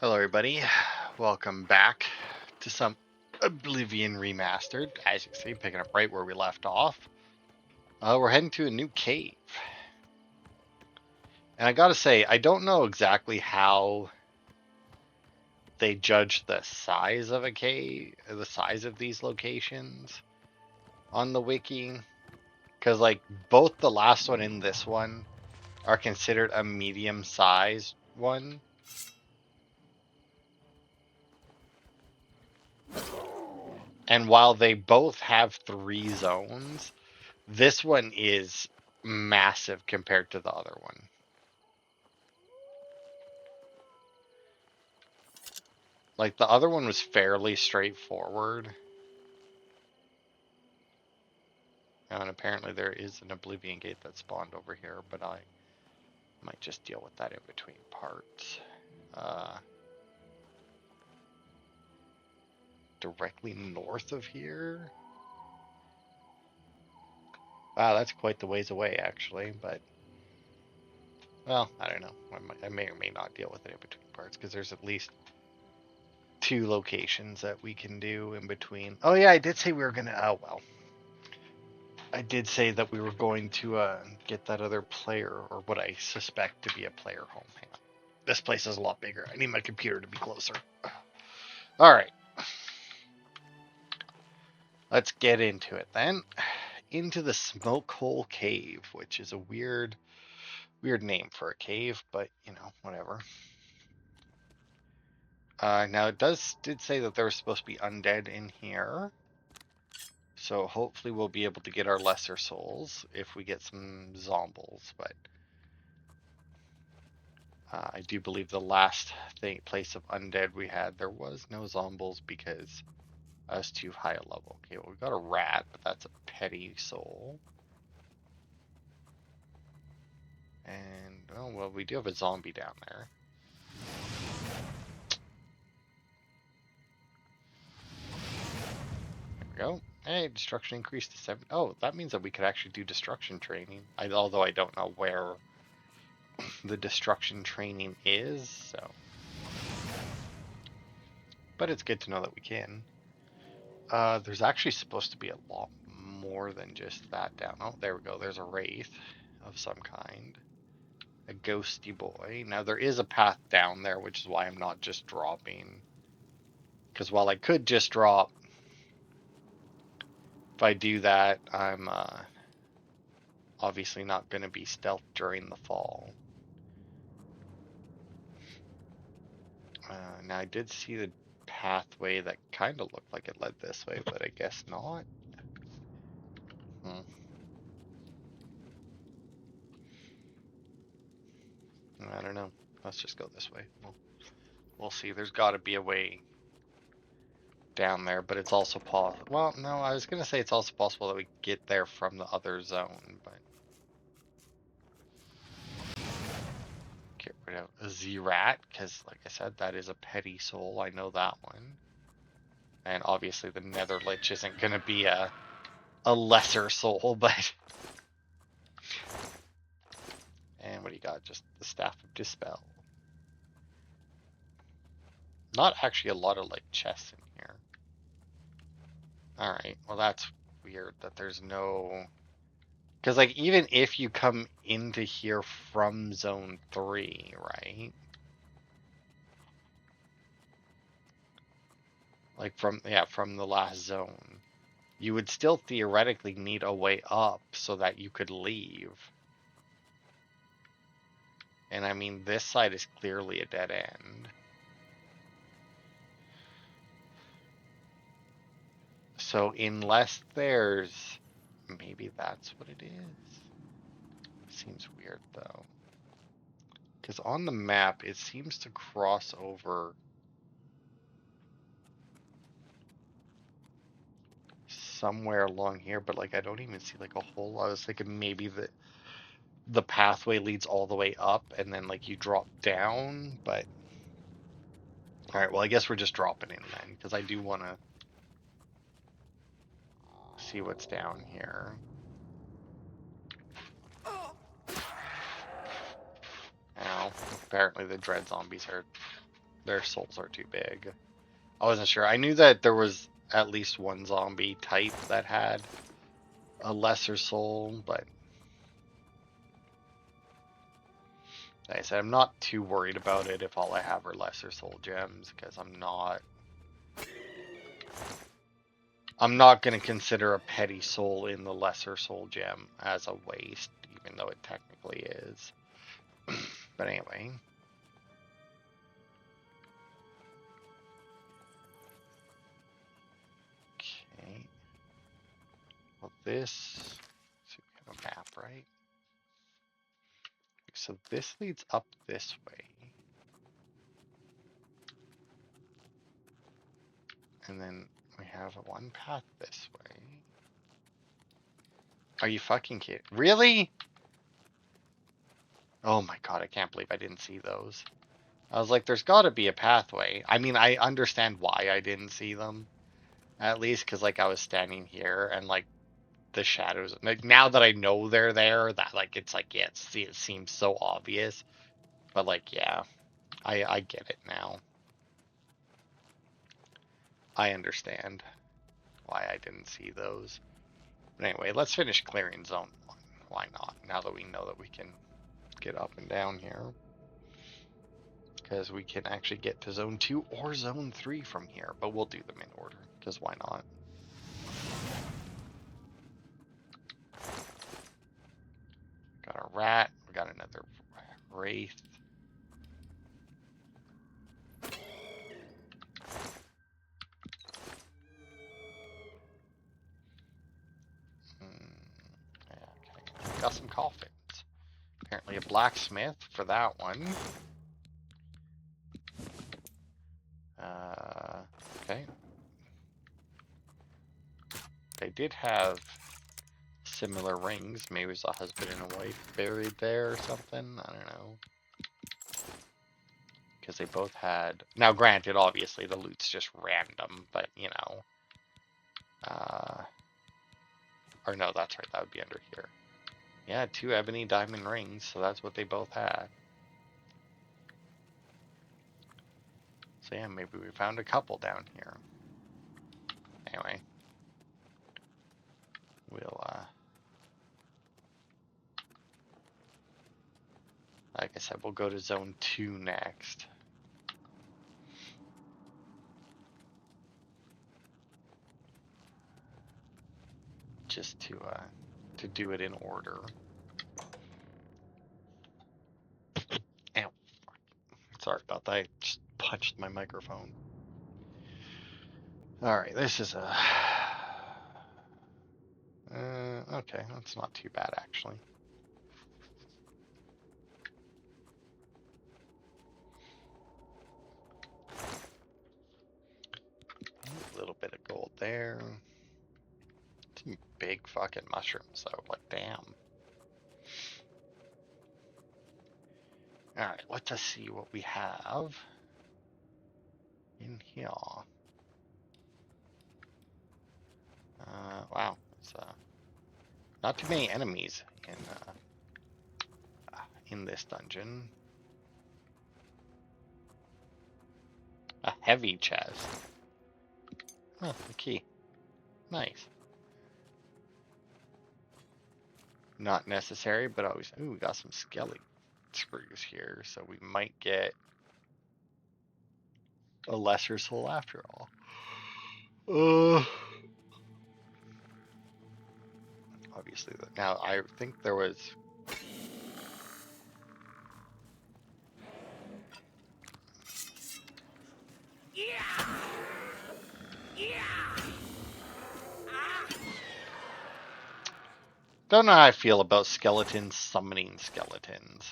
Hello, everybody. Welcome back to some Oblivion Remastered. As you can see, picking up right where we left off. We're heading to a new cave. And I gotta say, I don't know exactly how they judge the size of a cave, the size of these locations on the wiki. Because, like, both the last one and this one are considered a medium-sized one. And while they both have 3 zones, this one is massive compared to the other one. Like, the other one was fairly straightforward. And apparently there is an Oblivion gate that spawned over here, but I might just deal with that in between parts. Directly north of here? Wow, that's quite the ways away, actually, but... Well, I don't know. I may or may not deal with it in between parts, because there's at least 2 locations that we can do in between. Oh yeah, I did say we were gonna... Oh, well. I did say that we were going to get that other player, or what I suspect to be a player home. Hang on. This place is a lot bigger. I need my computer to be closer. Alright. Let's get into it then. Into the Smoke Hole Cave, which is a weird name for a cave, but, you know, whatever. Now, it did say that there was supposed to be undead in here. So hopefully we'll be able to get our lesser souls if we get some zombies, but... I do believe the last place of undead we had, there was no zombies because I was too high a level. Okay, well, we got a rat, but that's a petty soul. And, oh, well, we do have a zombie down there. There we go. Hey, destruction increased to 7. Oh, that means that we could actually do destruction training. Although I don't know where the destruction training is, so. But it's good to know that we can. There's actually supposed to be a lot more than just that down. Oh, there we go. There's a wraith of some kind. A ghosty boy. Now, there is a path down there, which is why I'm not just dropping. Because while I could just drop, if I do that, I'm obviously not going to be stealth during the fall. Now, I did see the pathway that kind of looked like it led this way, but I guess not. I don't know. Let's just go this way. We'll see. There's got to be a way down there, but it's also possible. Well, no, I was going to say it's also possible that we get there from the other zone, but... Get rid of a Z-Rat, because, like I said, that is a petty soul. I know that one. And obviously the Nether Lich isn't going to be a lesser soul, but... And what do you got? Just the Staff of Dispel. Not actually a lot of, like, chests in here. Alright, well that's weird that there's no... Because, like, even if you come into here from Zone 3, right? Like, from the last zone. You would still theoretically need a way up so that you could leave. And, I mean, this side is clearly a dead end. So, unless there's... Maybe that's what it is. Seems weird, though. Because on the map, it seems to cross over somewhere along here, but, like, I don't even see, like, a whole lot. I was thinking maybe the pathway leads all the way up, and then, like, you drop down, but... Alright, well, I guess we're just dropping in then, because I do want to see what's down here. Ow. Apparently the dread zombies are... their souls are too big. I wasn't sure. I knew that there was at least one zombie type that had a lesser soul, but like I said, I'm not too worried about it if all I have are lesser soul gems, because I'm not going to consider a petty soul in the lesser soul gem as a waste, even though it technically is. But anyway. Okay. Well, this, so we have a map, right? So this leads up this way. And then we have one path this way. Are you fucking kidding? Really? Oh my god, I can't believe I didn't see those. I was like, there's got to be a pathway. I mean, I understand why I didn't see them. At least because, like, I was standing here and, like, the shadows. Like, now that I know they're there, that, like, it's like, yeah, it seems so obvious. But, like, yeah, I get it now. I understand why I didn't see those. But anyway, let's finish clearing zone 1. Why not? Now that we know that we can get up and down here. Because we can actually get to zone 2 or zone 3 from here. But we'll do them in order, because why not? Got a rat. We got another wraith. Okay. Got some coffins. Apparently a blacksmith for that one. Okay. They did have similar rings. Maybe it was a husband and a wife buried there or something. I don't know. Because they both had... Now, granted, obviously, the loot's just random, but, you know. Or no, that's right. That would be under here. Yeah, 2 ebony diamond rings, so that's what they both had. So yeah, maybe we found a couple down here. Anyway. We'll, like I said, we'll go to zone 2 next. Just to do it in order. Ow. Sorry about that. I just punched my microphone. Alright, this is a... okay, that's not too bad, actually. A little bit of gold there. Some big fucking mushrooms, though. Like, damn. Alright, let's just see what we have in here. Wow. It's, not too many enemies in this dungeon. A heavy chest. Oh, a key. Nice. Not necessary, but always... Ooh, we got some skelly screws here, so we might get a lesser soul after all. Obviously, now I think there was... Don't know how I feel about skeletons summoning skeletons.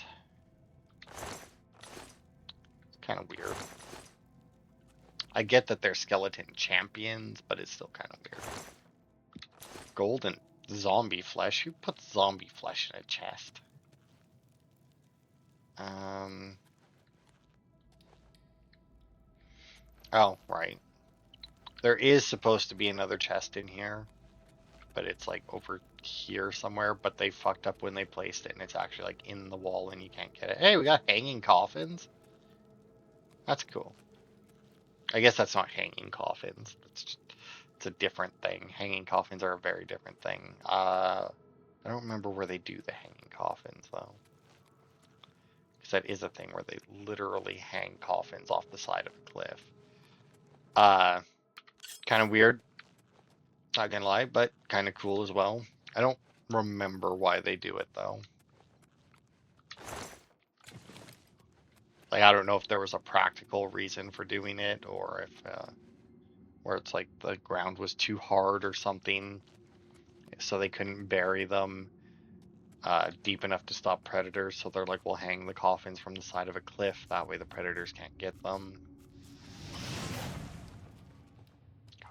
It's kind of weird. I get that they're skeleton champions, but it's still kind of weird. Golden zombie flesh? Who puts zombie flesh in a chest? Oh, right. There is supposed to be another chest in here, but it's like over here somewhere, but they fucked up when they placed it, and it's actually like in the wall and you can't get it. Hey, we got hanging coffins. That's cool. I guess that's not hanging coffins. It's a different thing. Hanging coffins are a very different thing. I don't remember where they do the hanging coffins though, because that is a thing where they literally hang coffins off the side of a cliff. Uh, Kind of weird, not gonna lie, but kind of cool as well. I don't remember why they do it though. Like I don't know if there was a practical reason for doing it, or if where it's like the ground was too hard or something, so they couldn't bury them deep enough to stop predators. So they're like, we'll hang the coffins from the side of a cliff. That way the predators can't get them.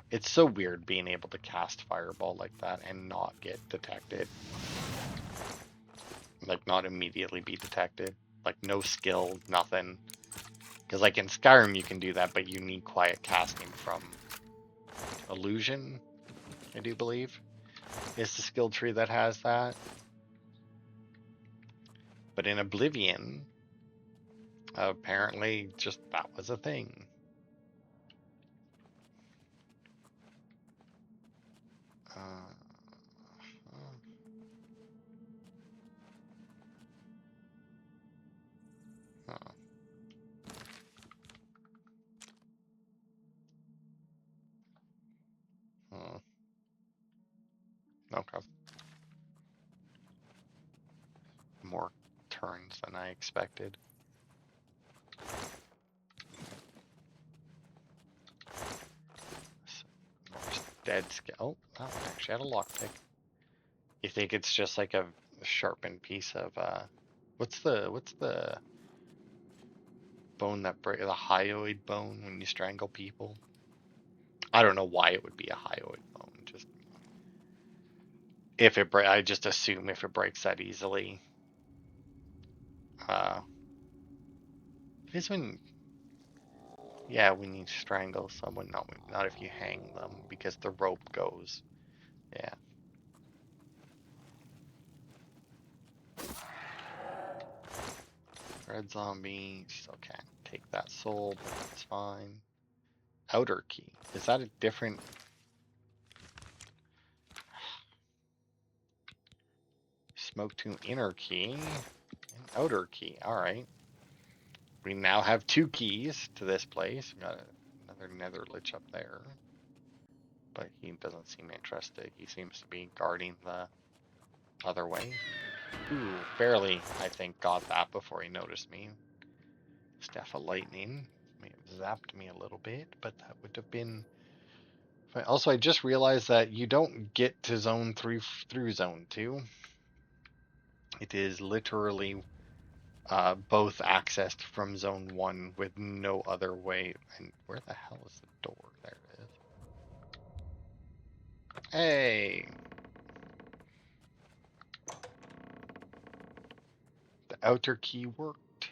It's so weird being able to cast Fireball like that and not get detected. Like, not immediately be detected. Like, no skill, nothing. Because, like, in Skyrim you can do that, but you need quiet casting from Illusion, I do believe, is the skill tree that has that. But in Oblivion, apparently just that was a thing. Okay. More turns than I expected. Dead skill. Oh, that one actually had a lockpick. You think it's just like a sharpened piece of what's the bone that break, the hyoid bone when you strangle people? I don't know why it would be a hyoid bone. Just if it break, I just assume if it breaks that easily. It is when, yeah, when you strangle someone, not if you hang them because the rope goes. Yeah. Red zombie, still can't take that soul, but that's fine. Outer key. Is that a different? Smoke to inner key and outer key. Alright. We now have 2 keys to this place. We got another nether lich up there. But he doesn't seem interested. He seems to be guarding the other way. Ooh, barely, I think, got that before he noticed me. Staff of Lightning may have zapped me a little bit, but that would have been... Also, I just realized that you don't get to Zone 3 through Zone 2. It is literally both accessed from Zone 1 with no other way. And where the hell is the door? There it is. Hey! The outer key worked.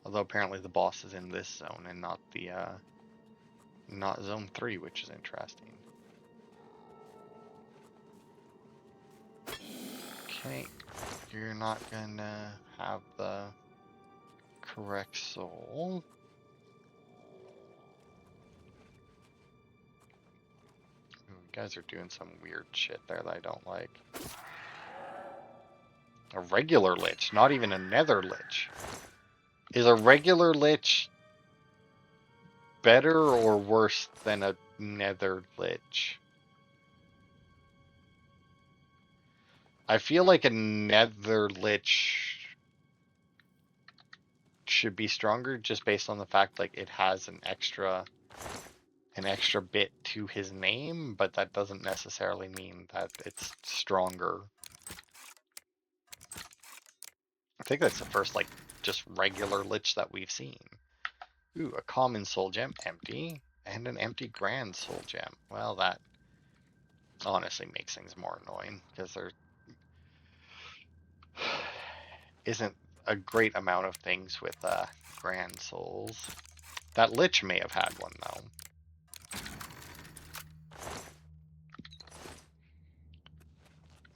Although apparently the boss is in this zone and not the not Zone 3, which is interesting. Okay, you're not gonna have the correct soul. Ooh, you guys are doing some weird shit there that I don't like. A regular lich, not even a nether lich. Is a regular lich better or worse than a nether lich? I feel like a nether lich should be stronger just based on the fact like it has an extra bit to his name, but that doesn't necessarily mean that it's stronger. I think that's the first like just regular lich that we've seen. Ooh, a common soul gem, empty, and an empty grand soul gem. Well, that honestly makes things more annoying because there isn't a great amount of things with grand souls. That lich may have had one though.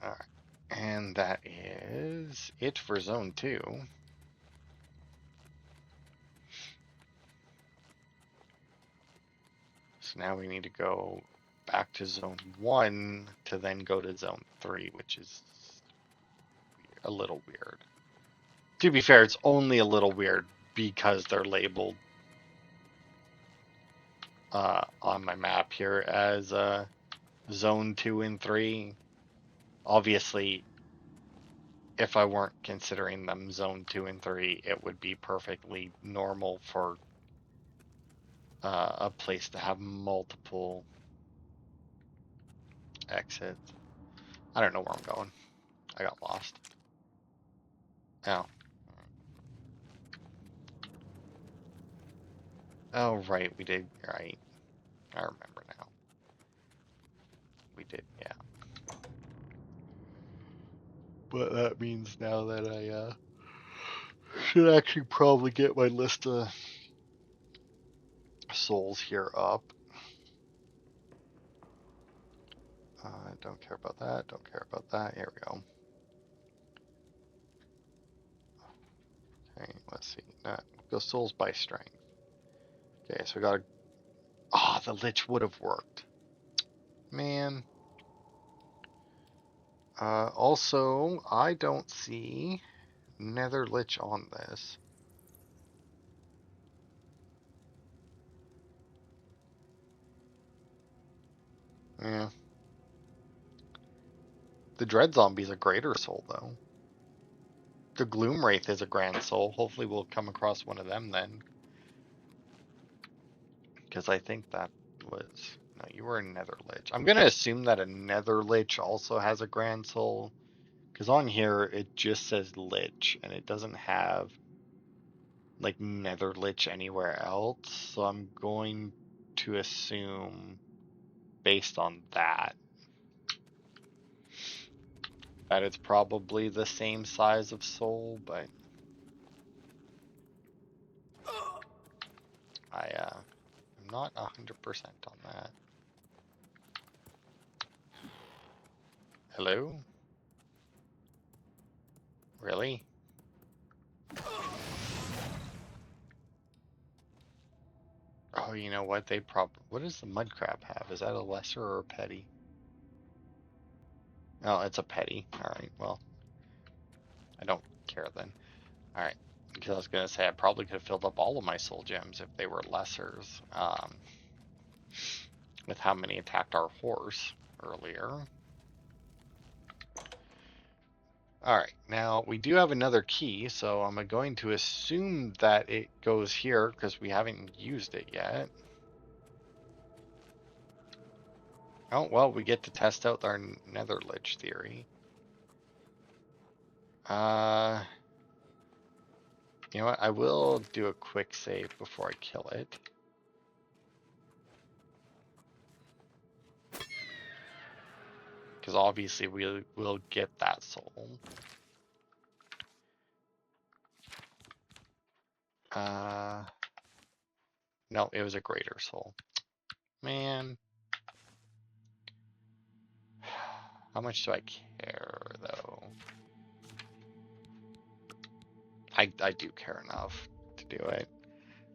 Alright, and that is it for Zone 2. So now we need to go back to zone 1 to then go to zone 3, which is a little weird. To be fair, it's only a little weird because they're labeled on my map here as zone 2 and 3. Obviously, if I weren't considering them zone 2 and 3, it would be perfectly normal for a place to have multiple exits. I don't know where I'm going. I got lost. Oh. Oh, right, we did. Right. I remember now. We did, yeah. But that means now that I should actually probably get my list of souls here up. Don't care about that. Don't care about that. Here we go. Okay, let's see. Go souls by strength. Okay, so we got to... Ah, the lich would have worked. Man. Also, I don't see Nether Lich on this. Yeah. The Dread Zombie's a greater soul, though. The Gloom Wraith is a grand soul. Hopefully we'll come across one of them then. Because I think that was... No, you were a Nether Lich. I'm going to assume that a Nether Lich also has a grand soul. Because on here, it just says Lich, and it doesn't have, like, Nether Lich anywhere else. So I'm going to assume, based on that it's probably the same size of soul, but I'm not 100% on that. Hello? Really? Oh, you know what? What does the mud crab have? Is that a lesser or a petty? Oh, it's a petty. Alright, well, I don't care then. Alright, because I was going to say I probably could have filled up all of my soul gems if they were lessers, with how many attacked our horse earlier. Alright, now we do have another key, so I'm going to assume that it goes here because we haven't used it yet. Oh, well, we get to test out our Nether Lich theory. You know what? I will do a quick save before I kill it. Because obviously we will get that soul. No, it was a greater soul. Man. How much do I care, though? I do care enough to do it.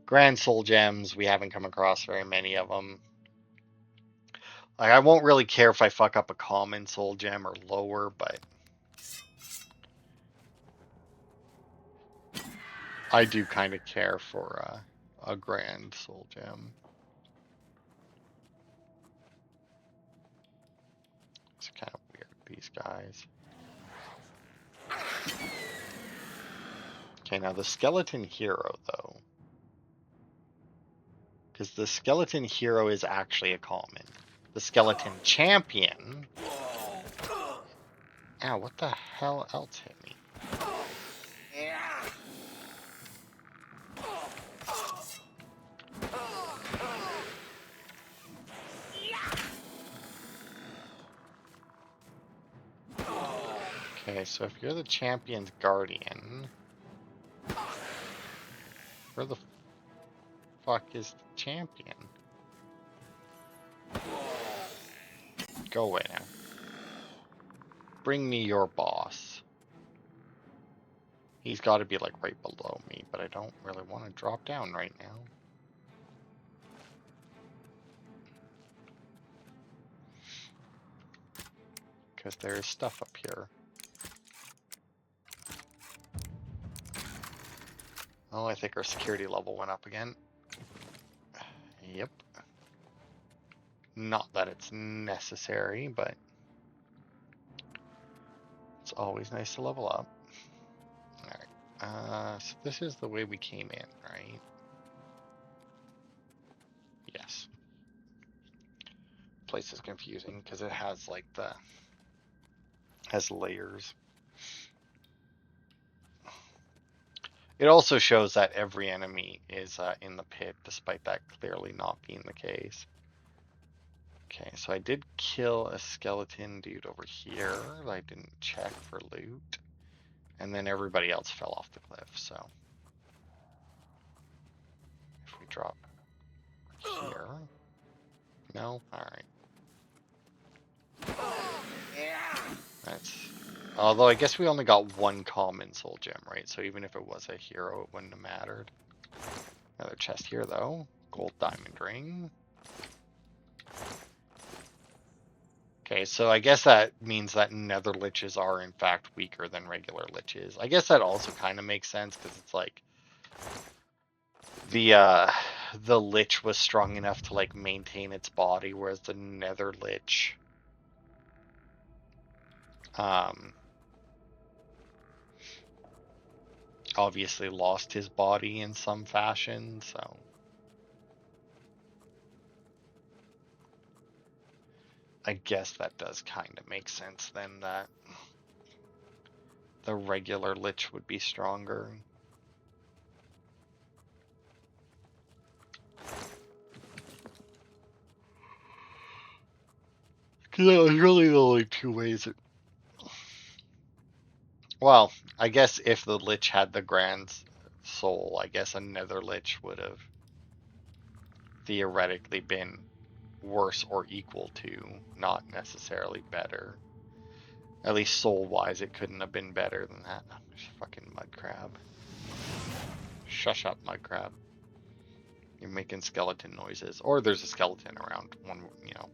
Grand soul gems, we haven't come across very many of them. Like, I won't really care if I fuck up a common soul gem or lower, but I do kind of care for a grand soul gem. It's kind of weird, these guys. Okay, now the skeleton hero, though. Because the skeleton hero is actually a common. The skeleton champion... Ow, what the hell else hit me? Okay, so if you're the champion's guardian... Where the fuck is the champion? Go away now. Bring me your boss. He's got to be like right below me, but I don't really want to drop down right now. because there is stuff up here. Oh, I think our security level went up again. Yep. Not that it's necessary, but it's always nice to level up. Alright, so this is the way we came in, right? Yes. Place is confusing because it has like has layers. It also shows that every enemy is in the pit, despite that clearly not being the case. Okay, so I did kill a skeleton dude over here that I didn't check for loot. And then everybody else fell off the cliff, so. If we drop here. No? Alright. That's... Although I guess we only got one common soul gem, right? So even if it was a hero, it wouldn't have mattered. Another chest here, though. Gold diamond ring. Okay, so I guess that means that nether liches are in fact weaker than regular liches. I guess that also kind of makes sense because it's like the lich was strong enough to like maintain its body, whereas the nether lich obviously lost his body in some fashion, so I guess that does kind of make sense then that the regular lich would be stronger. Because that was really the only two ways it... Well, I guess if the lich had the grand soul, I guess another lich would have theoretically been worse or equal to, not necessarily better. At least soul-wise, it couldn't have been better than that. Fucking mud crab. Shush up, mud crab. You're making skeleton noises. Or there's a skeleton around. One, you know.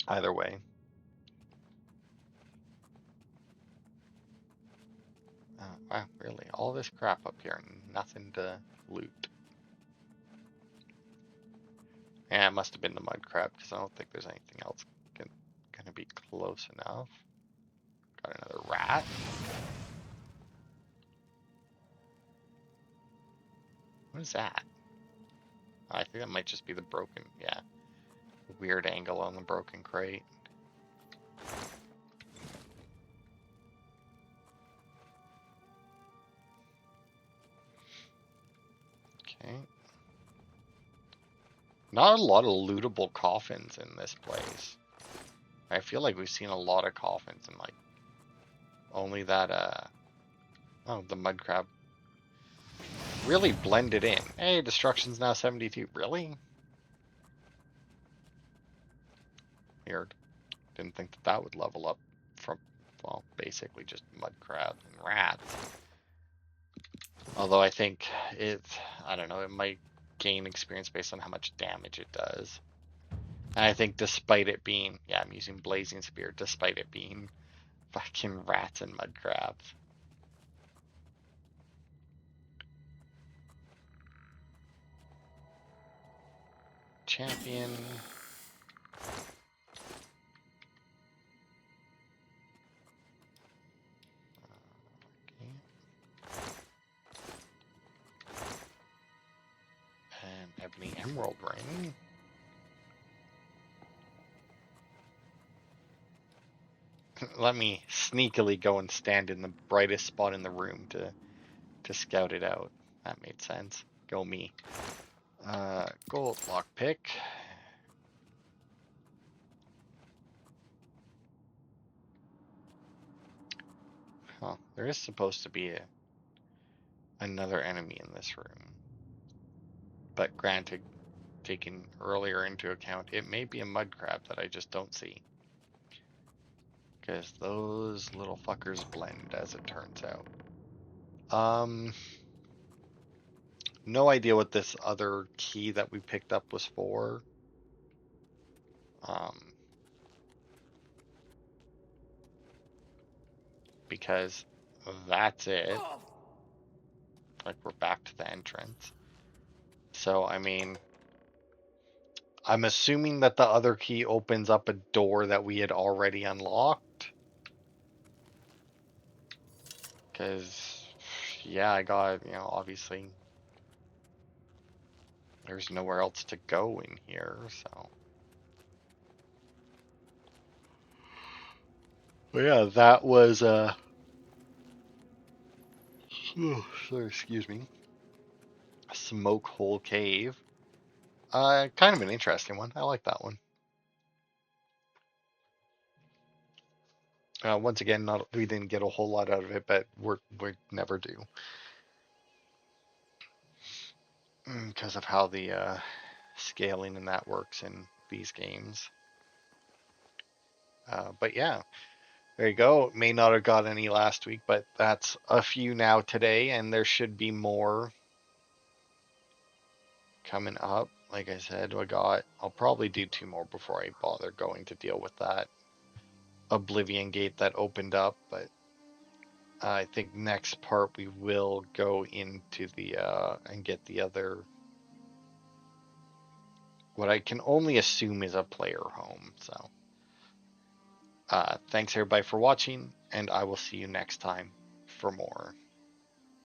Either way. Wow, really? All this crap up here and nothing to loot. Yeah, it must have been the mud crab, because I don't think there's anything else gonna be close enough. Got another rat. What is that? I think that might just be the broken, yeah. Weird angle on the broken crate. Okay. Not a lot of lootable coffins in this place. I feel like we've seen a lot of coffins and like only that oh, the mud crab really blended in. Hey, destruction's now 72. Really? Weird. Didn't think that that would level up from, well, basically just mud crab and rats. Although I think I don't know, it might gain experience based on how much damage it does. And I think despite it being, yeah, I'm using blazing spear, despite it being fucking rats and mud crabs. Champion. Okay. And ebony emerald ring. Let me sneakily go and stand in the brightest spot in the room to scout it out. That made sense. Go me. Gold lockpick. Huh. There is supposed to be another enemy in this room. But granted, taken earlier into account, it may be a mud crab that I just don't see. Because those little fuckers blend, as it turns out. No idea what this other key that we picked up was for. because that's it. Like, we're back to the entrance. So, I mean, I'm assuming that the other key opens up a door that we had already unlocked. Because, yeah, I got, obviously there's nowhere else to go in here, so. But yeah, that was, sorry, excuse me, Smoke Hole Cave. Kind of an interesting one. I like that one. Once again, not we didn't get a whole lot out of it, but we never do because of how the scaling and that works in these games. But yeah, there you go. May not have got any last week, but that's a few now today, and there should be more coming up. Like I said, I'll probably do 2 more before I bother going to deal with that Oblivion gate that opened up, but I think next part we will go into the and get the other, what I can only assume is a player home. So thanks everybody for watching, and I will see you next time for more.